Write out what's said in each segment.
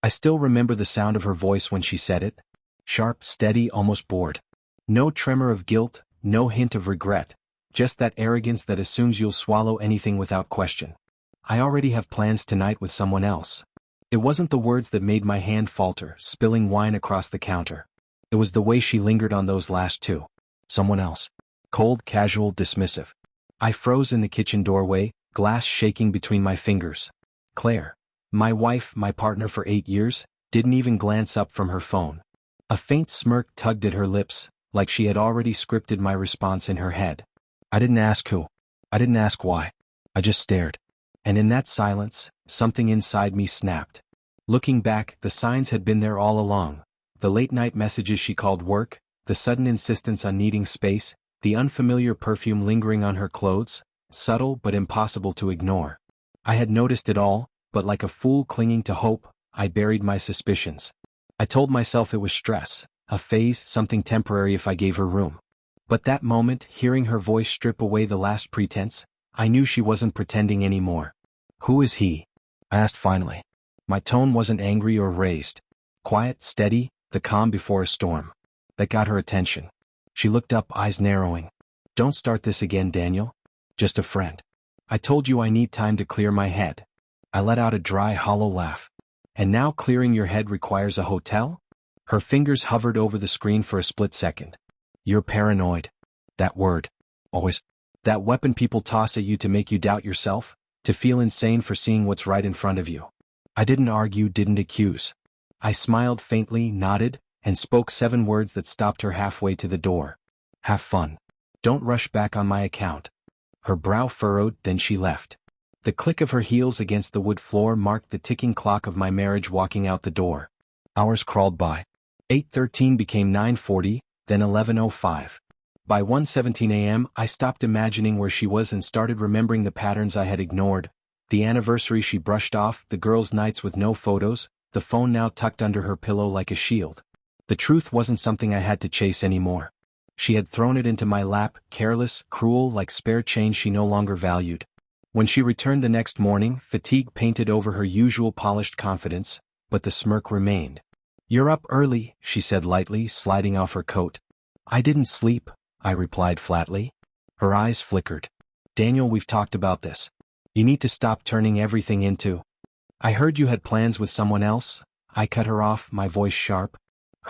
I still remember the sound of her voice when she said it. Sharp, steady, almost bored. No tremor of guilt, no hint of regret. Just that arrogance that assumes you'll swallow anything without question. I already have plans tonight with someone else. It wasn't the words that made my hand falter, spilling wine across the counter. It was the way she lingered on those last two. Someone else. Cold, casual, dismissive. I froze in the kitchen doorway, glass shaking between my fingers. Claire, my wife, my partner for 8 years, didn't even glance up from her phone. A faint smirk tugged at her lips, like she had already scripted my response in her head. I didn't ask who. I didn't ask why. I just stared. And in that silence, something inside me snapped. Looking back, the signs had been there all along. The late-night messages she called work, the sudden insistence on needing space, the unfamiliar perfume lingering on her clothes, subtle but impossible to ignore. I had noticed it all, but like a fool clinging to hope, I buried my suspicions. I told myself it was stress, a phase, something temporary if I gave her room. But that moment, hearing her voice strip away the last pretense, I knew she wasn't pretending anymore. Who is he? I asked finally. My tone wasn't angry or raised. Quiet, steady, the calm before a storm. That got her attention. She looked up, eyes narrowing. Don't start this again, Daniel. Just a friend. I told you I need time to clear my head. I let out a dry, hollow laugh. And now clearing your head requires a hotel? Her fingers hovered over the screen for a split second. You're paranoid. That word. Always. That weapon people toss at you to make you doubt yourself, to feel insane for seeing what's right in front of you. I didn't argue, didn't accuse. I smiled faintly, nodded, and spoke 7 words that stopped her halfway to the door. Have fun. Don't rush back on my account. Her brow furrowed, then she left. The click of her heels against the wood floor marked the ticking clock of my marriage walking out the door. Hours crawled by. 8:13 became 9:40, then 11:05. By 1:17 a.m., I stopped imagining where she was and started remembering the patterns I had ignored. The anniversary she brushed off, the girls' nights with no photos, the phone now tucked under her pillow like a shield. The truth wasn't something I had to chase anymore. She had thrown it into my lap, careless, cruel, like spare change she no longer valued. When she returned the next morning, fatigue painted over her usual polished confidence, but the smirk remained. You're up early, she said lightly, sliding off her coat. I didn't sleep, I replied flatly. Her eyes flickered. Daniel, we've talked about this. You need to stop turning everything into. I heard you had plans with someone else. I cut her off, my voice sharp.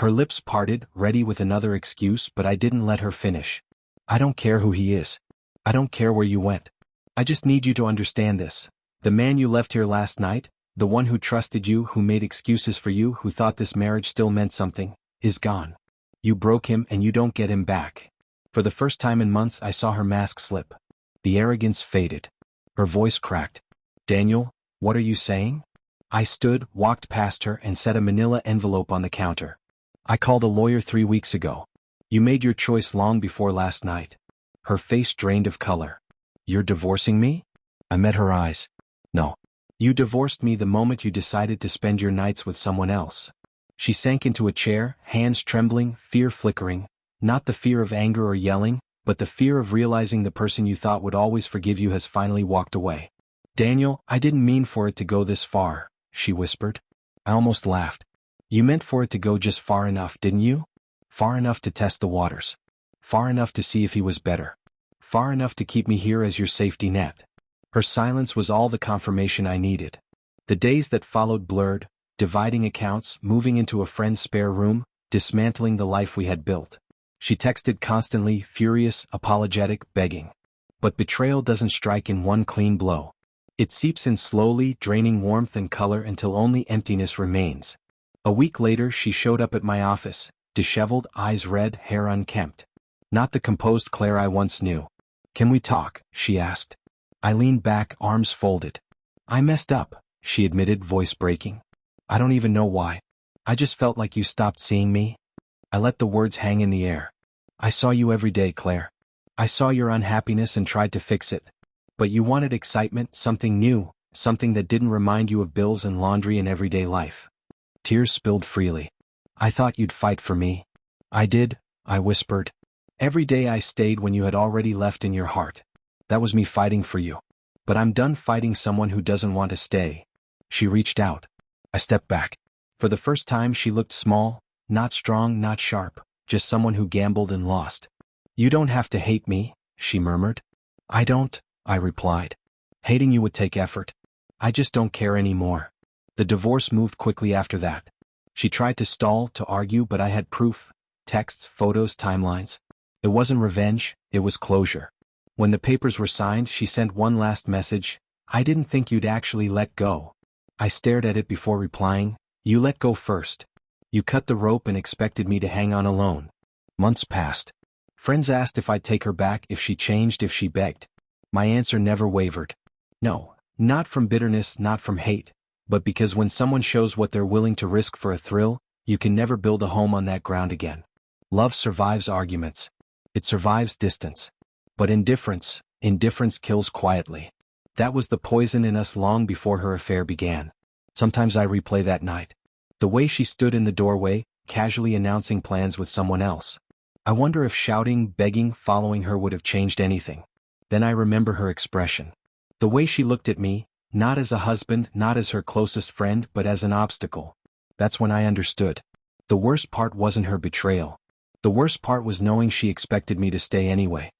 Her lips parted, ready with another excuse, but I didn't let her finish. I don't care who he is. I don't care where you went. I just need you to understand this. The man you left here last night, the one who trusted you, who made excuses for you, who thought this marriage still meant something, is gone. You broke him and you don't get him back. For the first time in months I saw her mask slip. The arrogance faded. Her voice cracked. Daniel, what are you saying? I stood, walked past her, and set a manila envelope on the counter. I called a lawyer 3 weeks ago. You made your choice long before last night. Her face drained of color. You're divorcing me? I met her eyes. No. You divorced me the moment you decided to spend your nights with someone else. She sank into a chair, hands trembling, fear flickering. Not the fear of anger or yelling, but the fear of realizing the person you thought would always forgive you has finally walked away. Daniel, I didn't mean for it to go this far, she whispered. I almost laughed. You meant for it to go just far enough, didn't you? Far enough to test the waters. Far enough to see if he was better. Far enough to keep me here as your safety net. Her silence was all the confirmation I needed. The days that followed blurred, dividing accounts, moving into a friend's spare room, dismantling the life we had built. She texted constantly, furious, apologetic, begging. But betrayal doesn't strike in one clean blow. It seeps in slowly, draining warmth and color until only emptiness remains. A week later she showed up at my office, disheveled, eyes red, hair unkempt. Not the composed Claire I once knew. Can we talk? She asked. I leaned back, arms folded. I messed up, she admitted, voice breaking. I don't even know why. I just felt like you stopped seeing me. I let the words hang in the air. I saw you every day, Claire. I saw your unhappiness and tried to fix it. But you wanted excitement, something new, something that didn't remind you of bills and laundry and everyday life. Tears spilled freely. I thought you'd fight for me. I did, I whispered. Every day I stayed when you had already left in your heart. That was me fighting for you. But I'm done fighting someone who doesn't want to stay. She reached out. I stepped back. For the first time she looked small, not strong, not sharp, just someone who gambled and lost. "You don't have to hate me," she murmured. "I don't," I replied. "Hating you would take effort. I just don't care anymore." The divorce moved quickly after that. She tried to stall, to argue, but I had proof: texts, photos, timelines. It wasn't revenge, it was closure. When the papers were signed, she sent one last message: "I didn't think you'd actually let go." I stared at it before replying: "You let go first. You cut the rope and expected me to hang on alone." Months passed. Friends asked if I'd take her back, if she changed, if she begged. My answer never wavered. No, not from bitterness, not from hate, but because when someone shows what they're willing to risk for a thrill, you can never build a home on that ground again. Love survives arguments. It survives distance. But indifference kills quietly. That was the poison in us long before her affair began. Sometimes I replay that night. The way she stood in the doorway, casually announcing plans with someone else. I wonder if shouting, begging, following her would have changed anything. Then I remember her expression. The way she looked at me, not as a husband, not as her closest friend, but as an obstacle. That's when I understood. The worst part wasn't her betrayal. The worst part was knowing she expected me to stay anyway.